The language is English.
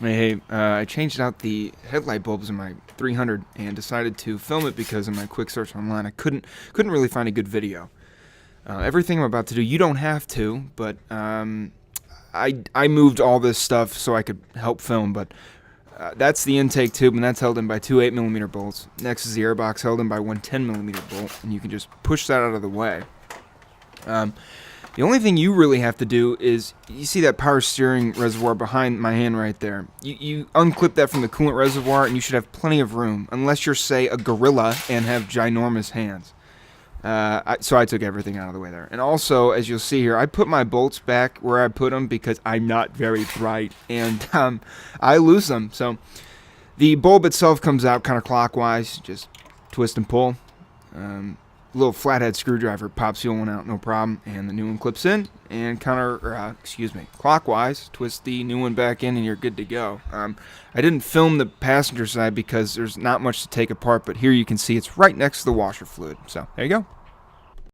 Hey, I changed out the headlight bulbs in my 300 and decided to film it because in my quick search online I couldn't really find a good video. Everything I'm about to do, you don't have to, but I moved all this stuff so I could help film. But that's the intake tube, and that's held in by two 8mm bolts. Next is the airbox, held in by one 10mm bolt, and you can just push that out of the way. The only thing you really have to do is, you see that power steering reservoir behind my hand right there. You unclip that from the coolant reservoir and you should have plenty of room, unless you're, say, a gorilla and have ginormous hands. So I took everything out of the way there. And also, as you'll see here, I put my bolts back where I put them because I'm not very bright, and I lose them. So the bulb itself comes out kind of clockwise, just twist and pull. Little flathead screwdriver pops the old one out, no problem, and the new one clips in, and clockwise, twist the new one back in, and you're good to go. I didn't film the passenger side because there's not much to take apart, but here you can see it's right next to the washer fluid. So there you go.